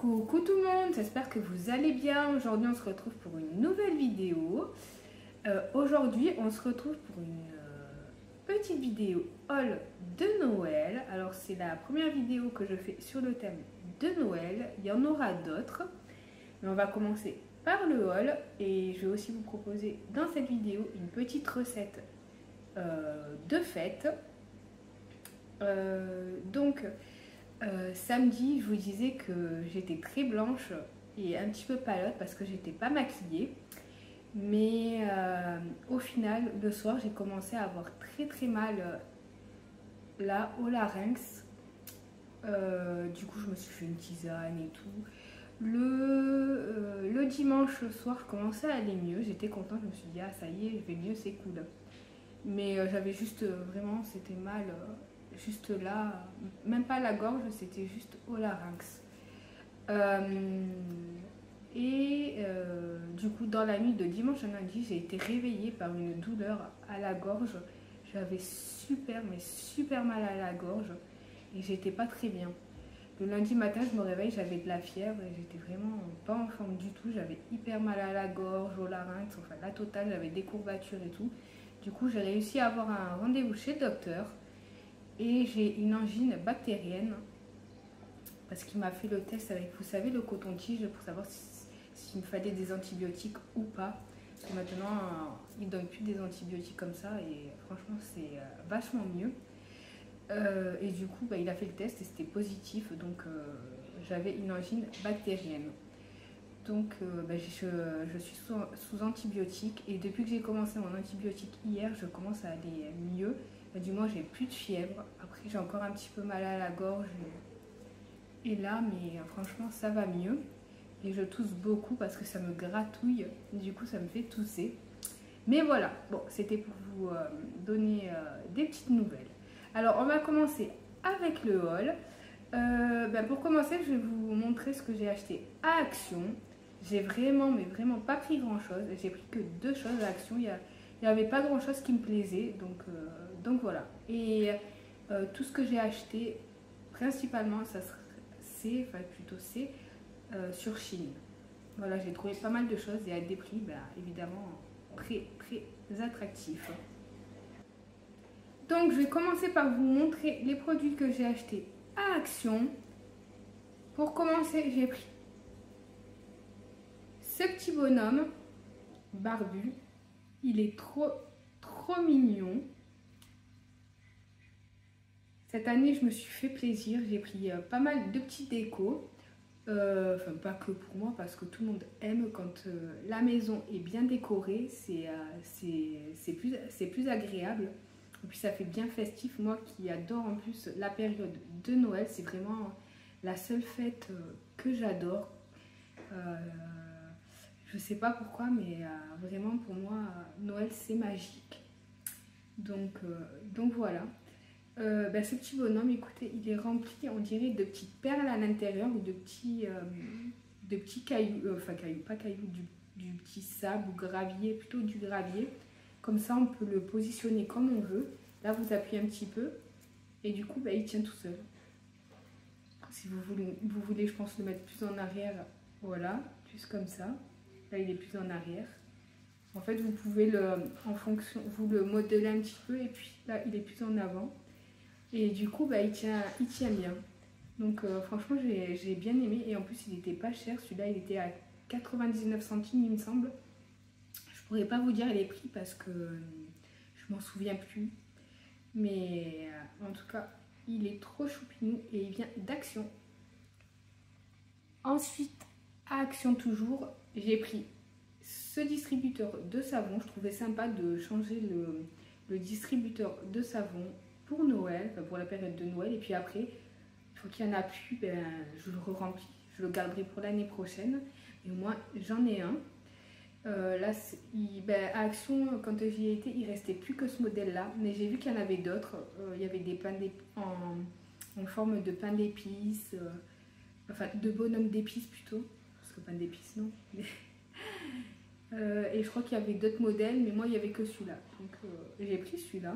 Coucou tout le monde, j'espère que vous allez bien. Aujourd'hui on se retrouve pour une nouvelle vidéo. Aujourd'hui on se retrouve pour une petite vidéo haul de Noël. Alors c'est la première vidéo que je fais sur le thème de Noël. Il y en aura d'autres. Mais on va commencer par le haul. Et je vais aussi vous proposer dans cette vidéo une petite recette de fête. Samedi, je vous disais que j'étais très blanche et un petit peu pâlotte parce que j'étais pas maquillée. Mais au final, le soir, j'ai commencé à avoir très mal là au larynx. Du coup, je me suis fait une tisane et tout. Le dimanche soir, je commençais à aller mieux. J'étais contente, je me suis dit, ah ça y est, je vais mieux, c'est cool. Mais j'avais juste vraiment, c'était mal. Juste là, même pas la gorge, c'était juste au larynx. Du coup, dans la nuit de dimanche à lundi, j'ai été réveillée par une douleur à la gorge. J'avais super mal à la gorge et j'étais pas très bien. Le lundi matin, je me réveille, j'avais de la fièvre et j'étais vraiment pas en forme du tout. J'avais hyper mal à la gorge, au larynx, enfin la totale, j'avais des courbatures et tout. Du coup, j'ai réussi à avoir un rendez-vous chez le docteur. Et j'ai une angine bactérienne parce qu'il m'a fait le test avec, vous savez, le coton-tige pour savoir s'il me fallait des antibiotiques ou pas. Parce que maintenant, il ne donne plus des antibiotiques comme ça et franchement, c'est vachement mieux. Et du coup, il a fait le test et c'était positif. Donc, j'avais une angine bactérienne. Donc, je suis sous antibiotiques et depuis que j'ai commencé mon antibiotique hier, je commence à aller mieux. Du moins, j'ai plus de fièvre. Après, j'ai encore un petit peu mal à la gorge. Et là, mais franchement, ça va mieux. Et je tousse beaucoup parce que ça me gratouille. Du coup, ça me fait tousser. Mais voilà, bon, c'était pour vous donner des petites nouvelles. Alors, on va commencer avec le haul. Pour commencer, je vais vous montrer ce que j'ai acheté à Action. J'ai vraiment pas pris grand-chose. J'ai pris que 2 choses à Action. Il n'y avait pas grand-chose qui me plaisait. Donc voilà. Et tout ce que j'ai acheté, principalement, c'est sur Chine. Voilà, j'ai trouvé pas mal de choses et à des prix, évidemment, très attractifs. Donc, je vais commencer par vous montrer les produits que j'ai achetés à Action. Pour commencer, j'ai pris ce petit bonhomme barbu. Il est trop mignon. Cette année, je me suis fait plaisir. J'ai pris pas mal de petits décos. Enfin, pas que pour moi, parce que tout le monde aime quand la maison est bien décorée. C'est plus agréable. Et puis, ça fait bien festif. Moi qui adore en plus la période de Noël, c'est vraiment la seule fête que j'adore. Je sais pas pourquoi, mais vraiment pour moi, Noël c'est magique. Donc voilà. Ce petit bonhomme, écoutez, il est rempli, on dirait, de petites perles à l'intérieur ou de petits cailloux, pas cailloux, du petit sable ou gravier, plutôt du gravier. Comme ça, on peut le positionner comme on veut. Là, vous appuyez un petit peu et du coup, il tient tout seul. Si vous voulez, je pense, le mettre plus en arrière, voilà, plus comme ça. Là, il est plus en arrière. En fait, vous pouvez vous le modeler un petit peu et puis là, il est plus en avant. Et du coup, il tient bien. Donc, franchement, j'ai bien aimé. Et en plus, il n'était pas cher. Celui-là, il était à 99 centimes, il me semble. Je ne pourrais pas vous dire les prix parce que je m'en souviens plus. Mais en tout cas, il est trop choupinou et il vient d'Action. Ensuite, à Action toujours, j'ai pris ce distributeur de savon. Je trouvais sympa de changer le distributeur de savon pour Noël, pour la période de Noël. Et puis après, il faut qu'il y en a plus, je le remplis. Je le garderai pour l'année prochaine. Et au moins, j'en ai un. Là, à Action, quand j'y ai été, il ne restait plus que ce modèle-là. Mais j'ai vu qu'il y en avait d'autres. Il y avait des pains en forme de pain d'épices. Enfin, de bonhomme d'épices plutôt. Parce que pain d'épices, non. Et je crois qu'il y avait d'autres modèles, mais moi, il n'y avait que celui-là. Donc, j'ai pris celui-là.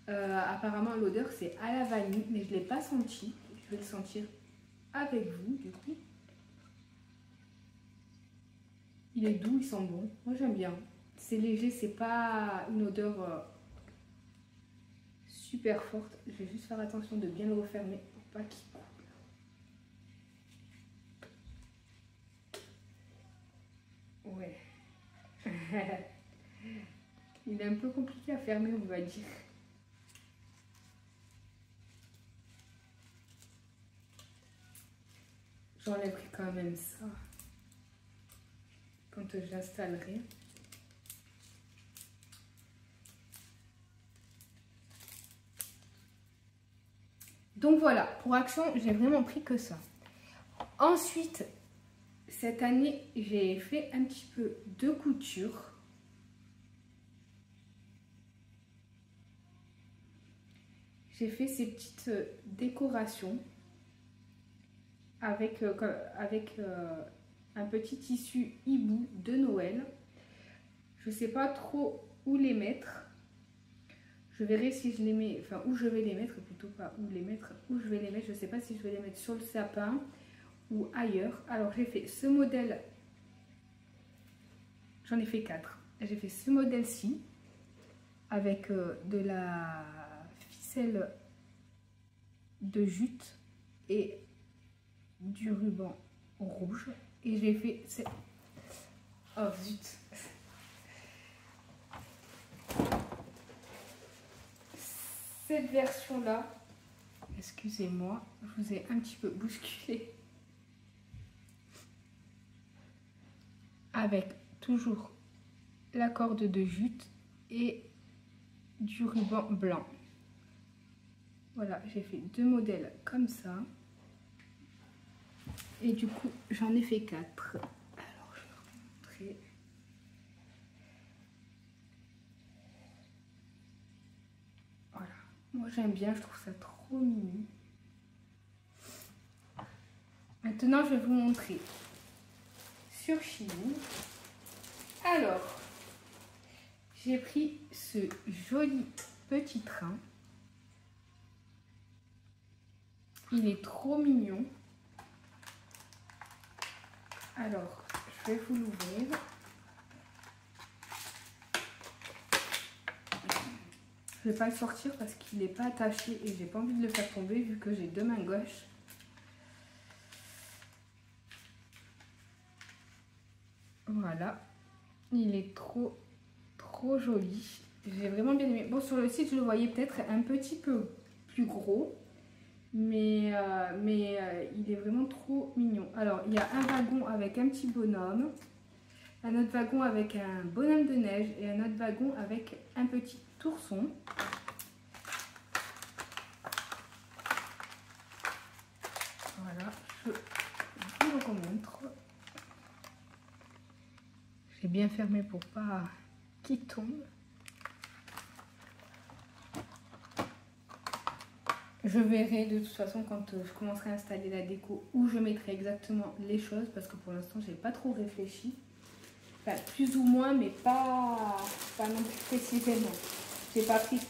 Apparemment, l'odeur, c'est à la vanille, mais je ne l'ai pas senti. Je vais le sentir avec vous, du coup. Il est doux, il sent bon. Moi j'aime bien. C'est léger, c'est pas une odeur super forte. Je vais juste faire attention de bien le refermer pour pas qu'il coule. Ouais. Il est un peu compliqué à fermer, on va dire. J'enlèverai quand même ça quand j'installerai. Donc voilà, pour Action, j'ai vraiment pris que ça. Ensuite, cette année, j'ai fait un petit peu de couture. J'ai fait ces petites décorations avec un petit tissu hibou de Noël. Je ne sais pas trop où les mettre. Je verrai si je les mets, enfin où je vais les mettre, plutôt pas où les mettre, où je vais les mettre. Je ne sais pas si je vais les mettre sur le sapin ou ailleurs. Alors j'ai fait ce modèle, j'en ai fait 4. J'ai fait ce modèle-ci avec de la ficelle de jute et du ruban rouge. Et j'ai fait... Oh zut! Cette version-là, excusez-moi, je vous ai un petit peu bousculé. Avec toujours la corde de jute et du ruban blanc. Voilà, j'ai fait 2 modèles comme ça. Et du coup, j'en ai fait 4. Alors, je vais vous montrer. Voilà. Moi, j'aime bien, je trouve ça trop mignon. Maintenant, je vais vous montrer sur Shein. Alors, j'ai pris ce joli petit train. Il est trop mignon. Alors, je vais vous l'ouvrir. Je ne vais pas le sortir parce qu'il n'est pas attaché et j'ai pas envie de le faire tomber vu que j'ai 2 mains gauches. Voilà. Il est trop joli. J'ai vraiment bien aimé. Bon, sur le site, je le voyais peut-être un petit peu plus gros. Mais il est vraiment trop mignon. Alors, il y a un wagon avec un petit bonhomme, un autre wagon avec un bonhomme de neige et un autre wagon avec un petit ourson. Voilà, je vous le remontre. J'ai bien fermé pour pas qu'il tombe. Je verrai de toute façon quand je commencerai à installer la déco où je mettrai exactement les choses parce que pour l'instant j'ai pas trop réfléchi. Enfin, plus ou moins mais pas non plus précisément. J'ai pas pris,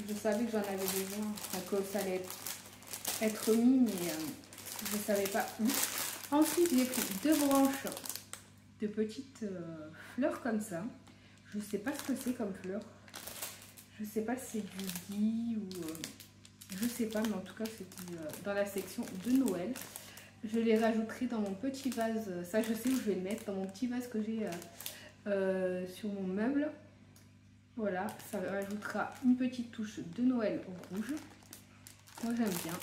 je savais que j'en avais besoin, enfin, que ça allait être mis mais je savais pas où. Ensuite j'ai pris 2 branches de petites fleurs comme ça. Je sais pas ce que c'est comme fleur. Je sais pas si c'est du gui ou... je sais pas, mais en tout cas, c'était dans la section de Noël. Je les rajouterai dans mon petit vase. Ça, je sais où je vais le mettre. Dans mon petit vase que j'ai sur mon meuble. Voilà, ça rajoutera une petite touche de Noël rouge. Moi, j'aime bien.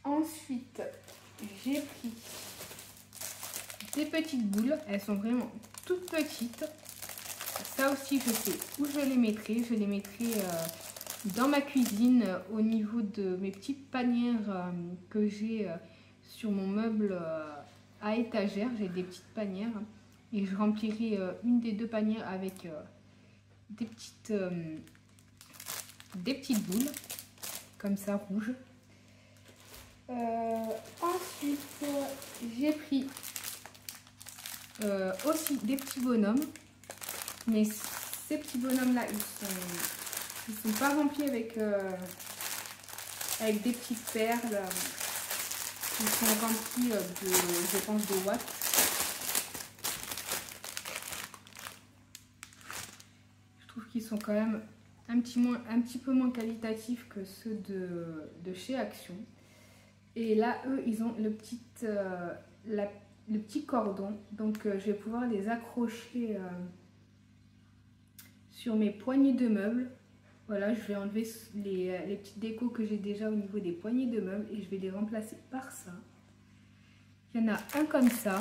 Ensuite, j'ai pris des petites boules. Elles sont vraiment toutes petites. Ça aussi, je sais où je les mettrai. Je les mettrai dans ma cuisine au niveau de mes petites panières que j'ai sur mon meuble à étagère. J'ai des petites panières et je remplirai une des 2 panières avec des petites boules comme ça rouges. Ensuite, j'ai pris aussi des petits bonhommes. Mais ces petits bonhommes là, ils sont pas remplis avec des petites perles. Ils sont remplis je pense, de watts. Je trouve qu'ils sont quand même un petit peu moins qualitatifs que ceux de chez Action. Et là, eux, ils ont le petit cordon. Donc, je vais pouvoir les accrocher sur mes poignées de meubles. Voilà, je vais enlever les petites décos que j'ai déjà au niveau des poignées de meubles et je vais les remplacer par ça. Il y en a un comme ça.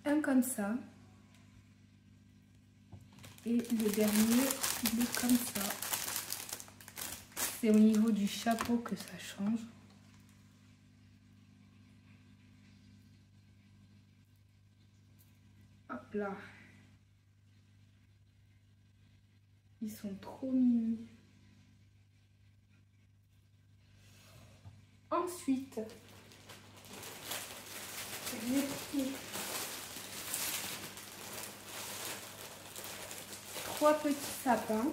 Un comme ça. Et le dernier, il est comme ça. C'est au niveau du chapeau que ça change. Hop là. Ils sont trop mignons. Ensuite, j'ai pris 3 petits sapins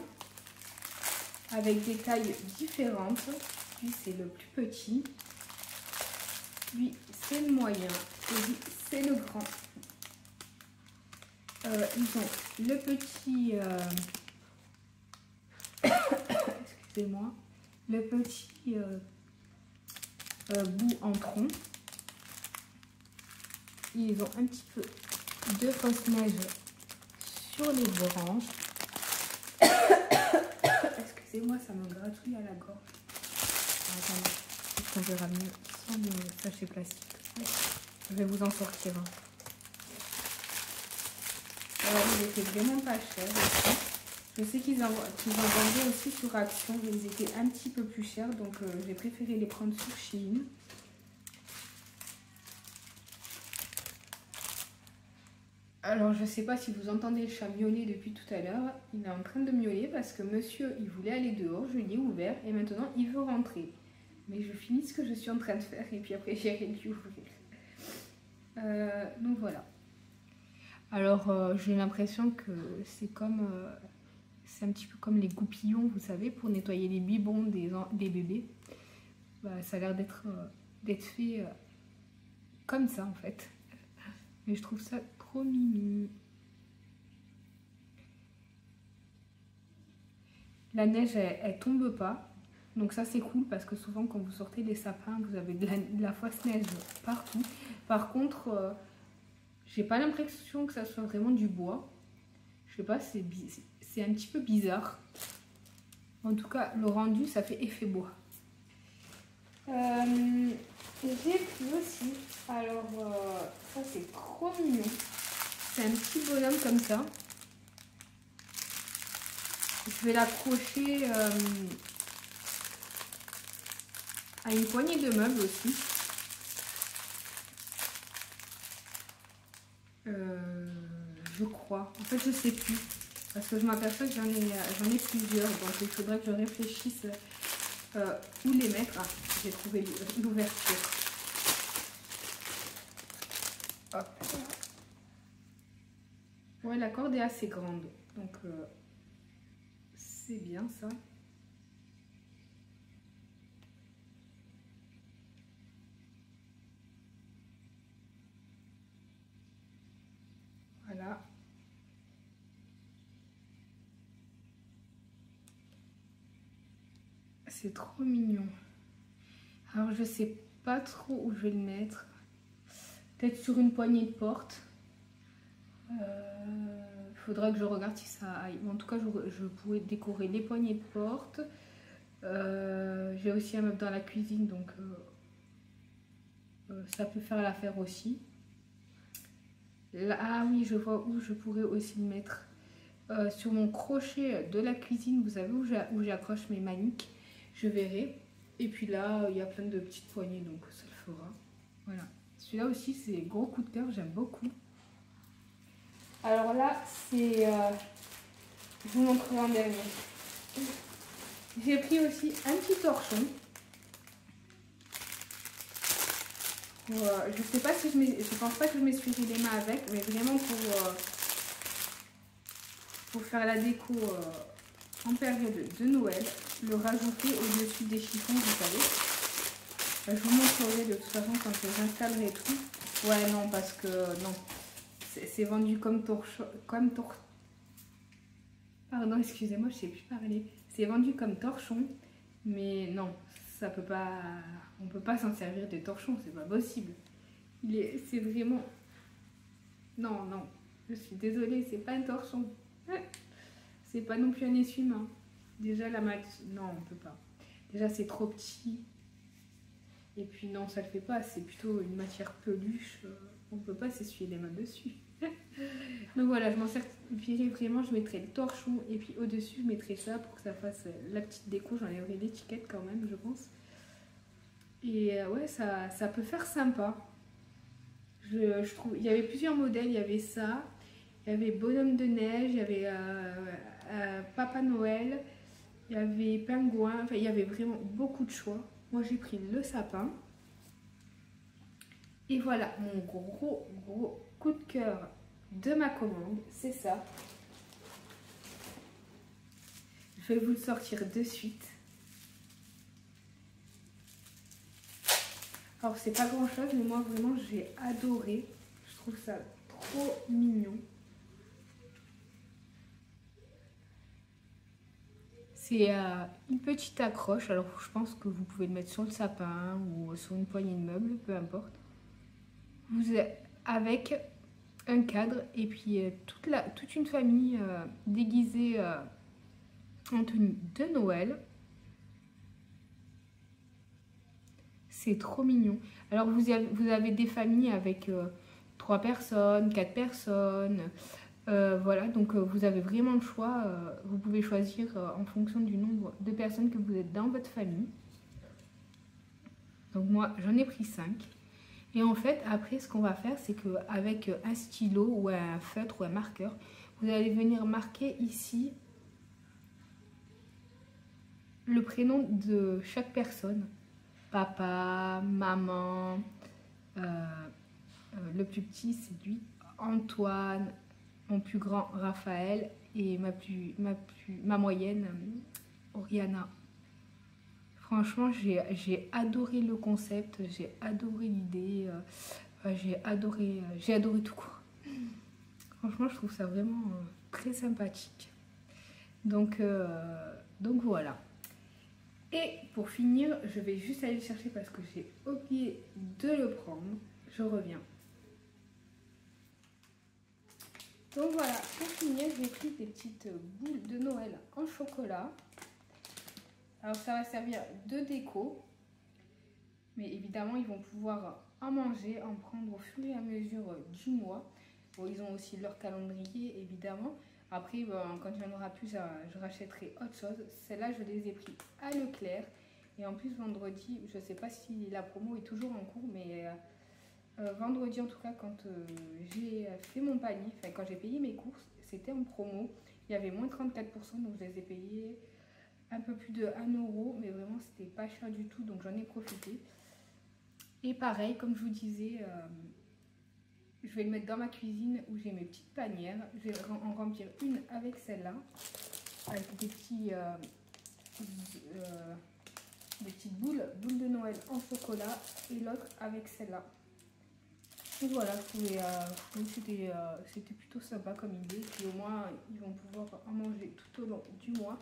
avec des tailles différentes. Lui, c'est le plus petit. Lui, c'est le moyen. Et lui, c'est le grand. Ils ont le petit... excusez-moi. Le petit bout en tronc. Ils ont un petit peu de fausse neige sur les branches. Excusez-moi, ça me gratouille à la gorge. Attendez, on verra mieux sans le sachet plastique. Je vais vous en sortir un. Voilà, ils étaient vraiment pas chers aussi. Je sais qu'ils en vendaient aussi sur Action, mais ils étaient un petit peu plus chers, donc j'ai préféré les prendre sur Shein. Alors, je ne sais pas si vous entendez le chat miauler depuis tout à l'heure. Il est en train de miauler parce que monsieur, il voulait aller dehors. Je lui ai ouvert et maintenant, il veut rentrer. Mais je finis ce que je suis en train de faire et puis après, j'irai lui ouvrir. Donc, voilà. Alors, j'ai l'impression que c'est comme... c'est un petit peu comme les goupillons, vous savez, pour nettoyer les biberons des bébés. Bah, ça a l'air d'être fait comme ça, en fait. Mais je trouve ça trop mignon. La neige, elle tombe pas. Donc ça, c'est cool parce que souvent, quand vous sortez les sapins, vous avez de la fausse neige partout. Par contre, j'ai pas l'impression que ça soit vraiment du bois. Je sais pas, c'est un petit peu bizarre. En tout cas, le rendu, ça fait effet bois. J'ai pris aussi, alors ça c'est trop mignon, c'est un petit bonhomme comme ça. Je vais l'accrocher à une poignée de meubles aussi. Je crois, en fait je sais plus, parce que je m'aperçois que j'en ai plusieurs, donc il faudrait que je réfléchisse où les mettre. Ah, j'ai trouvé l'ouverture. Hop. Ouais, la corde est assez grande, donc c'est bien ça. Voilà. C'est trop mignon. Alors je sais pas trop où je vais le mettre. Peut-être sur une poignée de porte. Faudra que je regarde si ça aille. En tout cas, je pourrais décorer les poignées de porte. J'ai aussi un meuble dans la cuisine, donc ça peut faire l'affaire aussi. Là, ah oui, je vois où je pourrais aussi le mettre. Sur mon crochet de la cuisine, vous savez où j'accroche mes maniques. Je verrai. Et puis là, il y a plein de petites poignées, donc ça le fera. Voilà. Celui-là aussi, c'est gros coup de cœur, j'aime beaucoup. Alors là, c'est... je vous montrerai en dernier. J'ai pris aussi un petit torchon. Je sais pas si je pense pas que je m'essuierai les mains avec, mais vraiment pour faire la déco en période de Noël. le rajouter au-dessus des chiffons, vous savez. Je vous montrerai de toute façon quand j'installerai tout. Ouais, non, parce que non. C'est vendu comme torchon. Pardon, excusez-moi, je sais plus parler. C'est vendu comme torchon, mais non, ça peut pas. On peut pas s'en servir de torchon, c'est pas possible. C'est vraiment. Non, non, je suis désolée, c'est pas un torchon. C'est pas non plus un essuie-main. Déjà la matière. Non, on peut pas. Déjà c'est trop petit. Et puis non, ça le fait pas, c'est plutôt une matière peluche. On peut pas s'essuyer les mains dessus. Donc voilà, je m'en servirai vraiment, je mettrai le torchon et puis au-dessus je mettrai ça pour que ça fasse la petite déco. J'enlèverai l'étiquette quand même, je pense. Et ouais, ça peut faire sympa. Je trouve, il y avait plusieurs modèles, il y avait ça, il y avait bonhomme de neige, il y avait Papa Noël, il y avait pingouin, enfin il y avait vraiment beaucoup de choix. Moi j'ai pris le sapin. Et voilà, mon gros coup de cœur de ma commande, c'est ça. Je vais vous le sortir de suite. Alors c'est pas grand chose, mais moi vraiment j'ai adoré. Je trouve ça trop mignon. C'est une petite accroche, alors je pense que vous pouvez le mettre sur le sapin ou sur une poignée de meubles, peu importe. Vous êtes avec un cadre et puis toute une famille déguisée en tenue de Noël. C'est trop mignon. Alors vous avez des familles avec 3 personnes, 4 personnes. Voilà, donc vous avez vraiment le choix. Vous pouvez choisir en fonction du nombre de personnes que vous êtes dans votre famille. Donc moi, j'en ai pris 5. Et en fait, après, ce qu'on va faire, c'est qu'avec un stylo ou un feutre ou un marqueur, vous allez venir marquer ici le prénom de chaque personne. Papa, maman, le plus petit, c'est lui, Antoine, mon plus grand, Raphaël, et ma moyenne, Oriana. Franchement, j'ai adoré le concept, j'ai adoré l'idée, j'ai adoré tout court. Franchement, je trouve ça vraiment très sympathique. Donc voilà. Et pour finir, je vais juste aller le chercher parce que j'ai oublié de le prendre. Je reviens. Donc voilà, pour finir, j'ai pris des petites boules de Noël en chocolat. Alors ça va servir de déco, mais évidemment ils vont pouvoir en manger, en prendre au fur et à mesure du mois. Bon, ils ont aussi leur calendrier évidemment. Après, quand il n'y en aura plus, je rachèterai autre chose. Celles-là, je les ai pris à Leclerc. Et en plus, vendredi, je ne sais pas si la promo est toujours en cours, mais vendredi en tout cas, quand j'ai fait mon panier, enfin quand j'ai payé mes courses, c'était en promo. Il y avait moins 34%, donc je les ai payés un peu plus de 1 €, mais vraiment c'était pas cher du tout, donc j'en ai profité. Et pareil, comme je vous disais, je vais le mettre dans ma cuisine où j'ai mes petites panières. Je vais en remplir une avec celle-là, avec des petites boules de Noël en chocolat, et l'autre avec celle-là. Et voilà, c'était plutôt sympa comme idée. Puis au moins, ils vont pouvoir en manger tout au long du mois.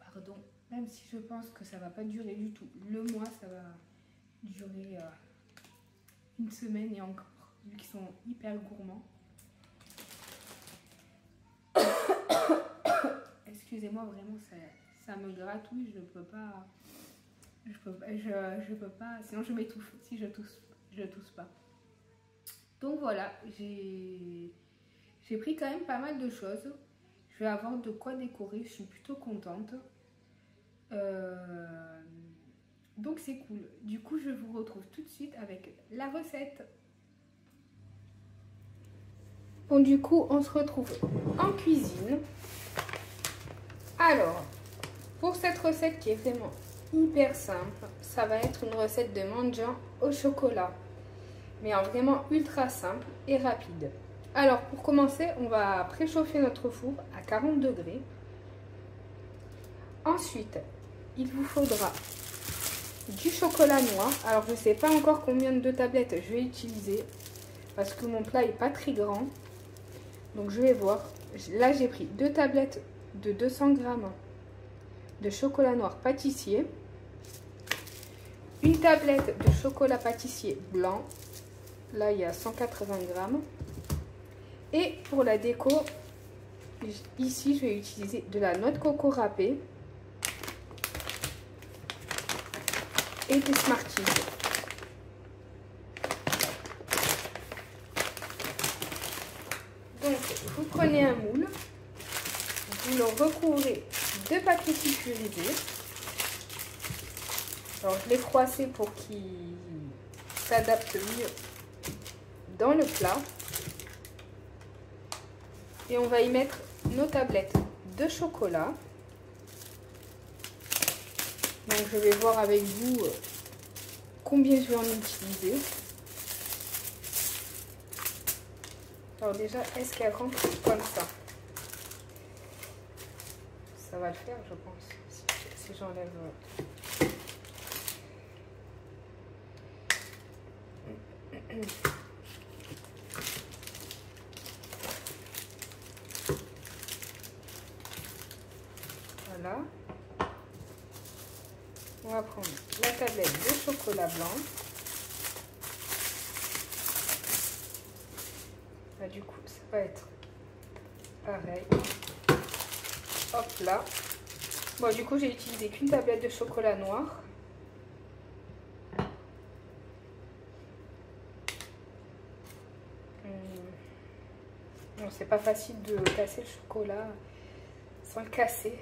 Pardon, même si je pense que ça va pas durer du tout le mois, ça va durer une semaine et encore, vu qu'ils sont hyper gourmands. Excusez-moi, vraiment, ça me gratouille, je peux pas, sinon je m'étouffe, si je tousse pas. Donc voilà, j'ai pris quand même pas mal de choses. Je vais avoir de quoi décorer, je suis plutôt contente. Donc c'est cool. Du coup, je vous retrouve tout de suite avec la recette. Bon, du coup, on se retrouve en cuisine. Alors, pour cette recette qui est vraiment hyper simple, ça va être une recette de mendiant au chocolat. Mais en vraiment ultra simple et rapide. Alors pour commencer, on va préchauffer notre four à 40 degrés. Ensuite, il vous faudra du chocolat noir. Alors je ne sais pas encore combien de tablettes je vais utiliser parce que mon plat n'est pas très grand. Donc je vais voir. Là j'ai pris 2 tablettes de 200 grammes de chocolat noir pâtissier. Une tablette de chocolat pâtissier blanc. Là il y a 180 grammes. Et pour la déco, ici je vais utiliser de la noix de coco râpée et des Smarties. Donc vous prenez un moule, vous le recouvrez de papier sulfurisé. Alors je l'ai froissé pour qu'il s'adapte mieux dans le plat. Et on va y mettre nos tablettes de chocolat. Donc je vais voir avec vous combien je vais en utiliser. Alors déjà, est-ce qu'elle rentre comme ça? Ça va le faire, je pense, si j'enlève... Voilà. On va prendre la tablette de chocolat blanc. Là, du coup, ça va être pareil. Hop là. Bon, du coup, j'ai utilisé qu'une tablette de chocolat noir. Bon, c'est pas facile de casser le chocolat sans le casser.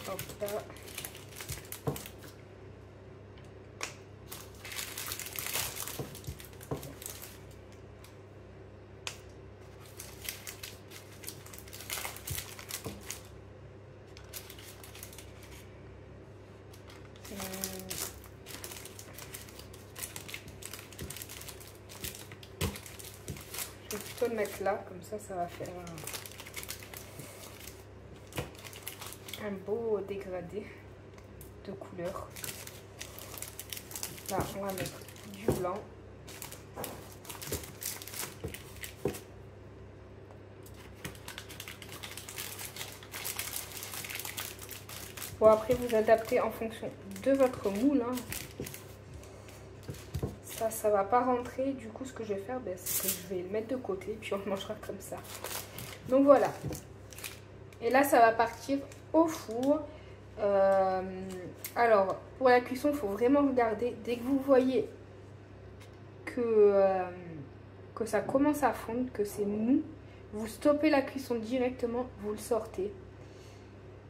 Hop là. Je vais plutôt le mettre là, comme ça, ça va faire un beau dégradé de couleur. Là, on va mettre du blanc. Bon, après, vous adaptez en fonction de votre moule. Hein. Ça va pas rentrer. Du coup, ce que je vais faire, c'est que je vais le mettre de côté. Puis on le mangera comme ça. Donc voilà. Et là, ça va partir au four. Alors, pour la cuisson, il faut vraiment regarder. Dès que vous voyez que ça commence à fondre, que c'est mou, vous stoppez la cuisson directement, vous le sortez.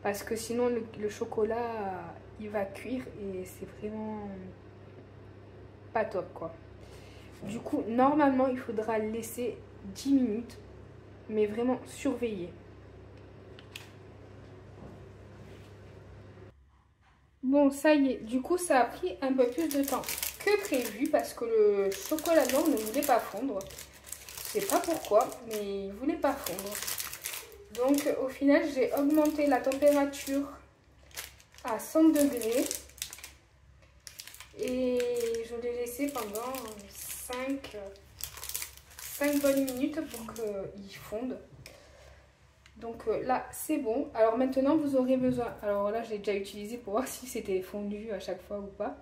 Parce que sinon, le chocolat, il va cuire et c'est vraiment pas top, quoi. Du coup, normalement, il faudra le laisser 10 minutes, mais vraiment surveiller. Bon, ça y est, du coup, ça a pris un peu plus de temps que prévu parce que le chocolat blanc ne voulait pas fondre. Je sais pas pourquoi, mais il voulait pas fondre. Donc, au final, j'ai augmenté la température à 100 degrés et je l'ai laissé pendant 5 bonnes minutes pour qu'il fonde. Donc là, c'est bon. Alors maintenant, vous aurez besoin, alors là, je l'ai déjà utilisé pour voir si c'était fondu à chaque fois ou pas,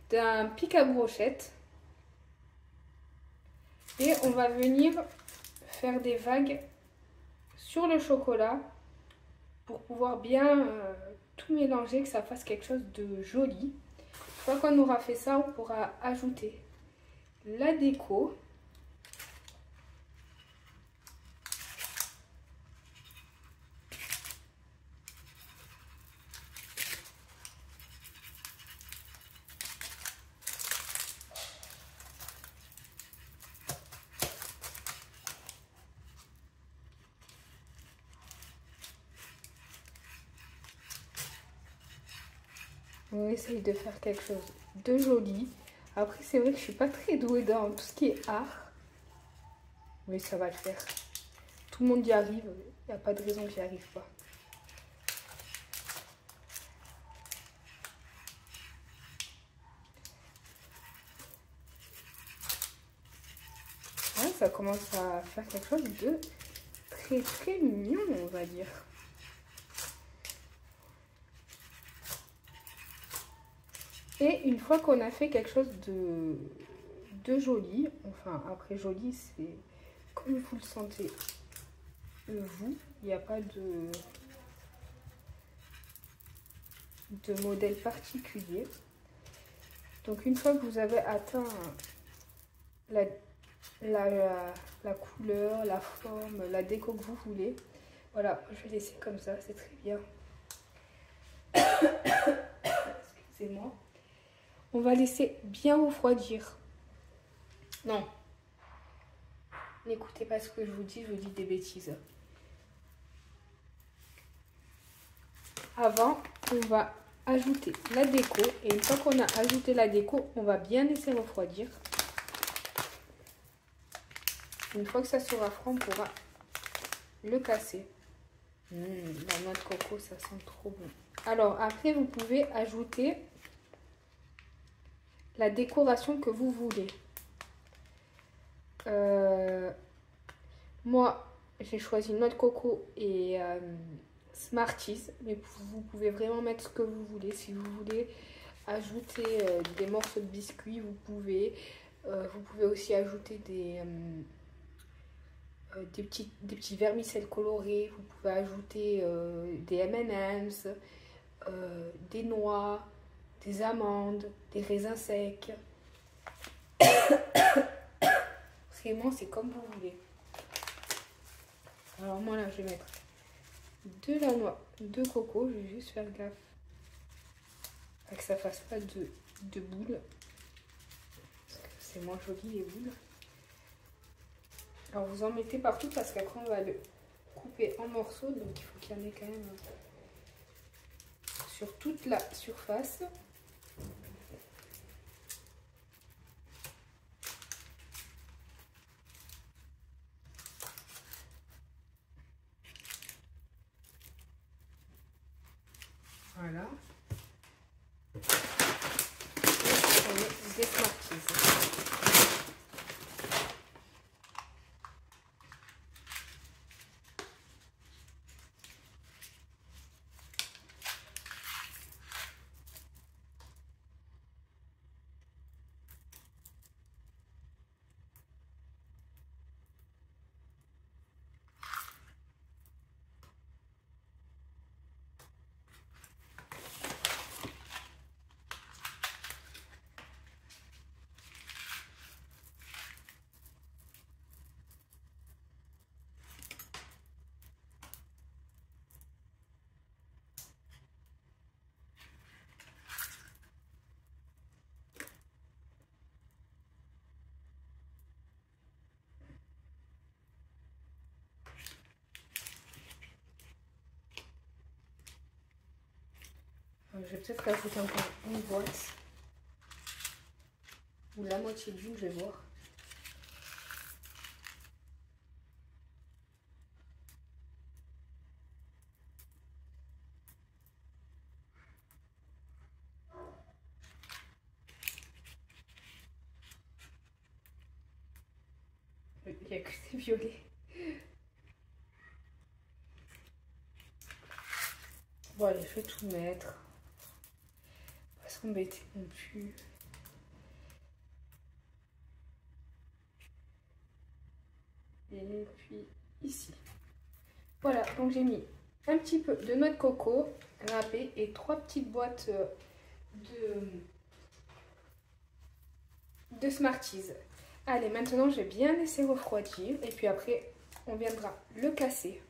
d'un pic à brochette. Et on va venir faire des vagues sur le chocolat pour pouvoir bien tout mélanger, que ça fasse quelque chose de joli. Une fois qu'on aura fait ça, on pourra ajouter la déco. On essaye de faire quelque chose de joli. Après, c'est vrai que je suis pas très douée dans tout ce qui est art. Mais ça va le faire. Tout le monde y arrive. Il n'y a pas de raison que j'y arrive pas. Ouais, ça commence à faire quelque chose de très très mignon, on va dire. Et une fois qu'on a fait quelque chose de joli, enfin après joli c'est comme vous le sentez vous, il n'y a pas de modèle particulier. Donc une fois que vous avez atteint la couleur, la forme, la déco que vous voulez, voilà, je vais laisser comme ça, c'est très bien. Excusez-moi. On va laisser bien refroidir. Non. N'écoutez pas ce que je vous dis des bêtises. Avant, on va ajouter la déco. Et une fois qu'on a ajouté la déco, on va bien laisser refroidir. Une fois que ça sera froid, on pourra le casser. La noix de coco, ça sent trop bon. Alors, après, vous pouvez ajouter la décoration que vous voulez. Moi, j'ai choisi noix de coco et Smarties, mais vous pouvez vraiment mettre ce que vous voulez. Si vous voulez ajouter des morceaux de biscuits, vous pouvez. Vous pouvez aussi ajouter des petits vermicelles colorés. Vous pouvez ajouter des M&M's, des noix, des amandes, des raisins secs. Vraiment, c'est comme vous voulez. Alors moi là, je vais mettre de la noix de coco. Je vais juste faire gaffe à que ça fasse pas de boules. Parce que c'est moins joli les boules. Alors vous en mettez partout parce qu'après on va le couper en morceaux. Donc il faut qu'il y en ait quand même sur toute la surface. Voilà. Et on met des Smarties. Je vais peut-être rajouter encore une boîte. Ou la moitié d'une, je vais voir. Il n'y a que des violets. Bon allez, je vais tout mettre. Pas s'embêter non plus. Et puis ici. Voilà, donc j'ai mis un petit peu de noix de coco râpée et 3 petites boîtes de Smarties. Allez, maintenant je vais bien laisser refroidir et puis après on viendra le casser.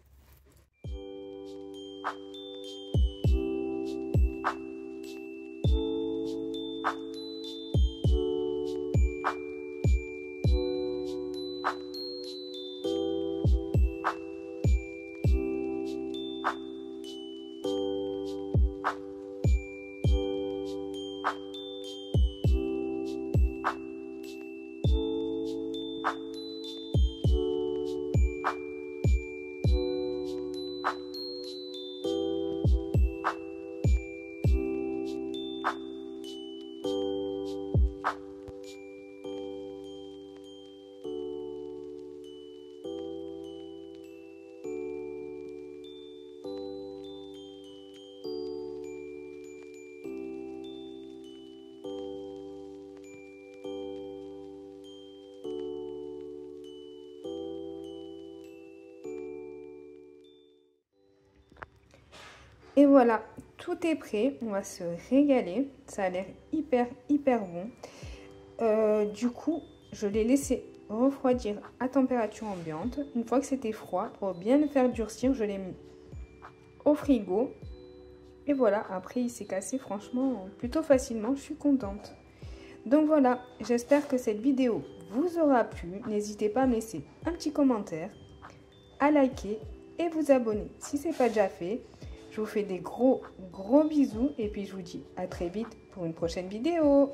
Et voilà, tout est prêt. On va se régaler. Ça a l'air hyper bon. Du coup, je l'ai laissé refroidir à température ambiante. Une fois que c'était froid, pour bien le faire durcir, je l'ai mis au frigo. Et voilà, après il s'est cassé franchement plutôt facilement. Je suis contente. Donc voilà, j'espère que cette vidéo vous aura plu. N'hésitez pas à me laisser un petit commentaire, à liker et vous abonner si ce n'est pas déjà fait. Je vous fais des gros bisous et puis je vous dis à très vite pour une prochaine vidéo.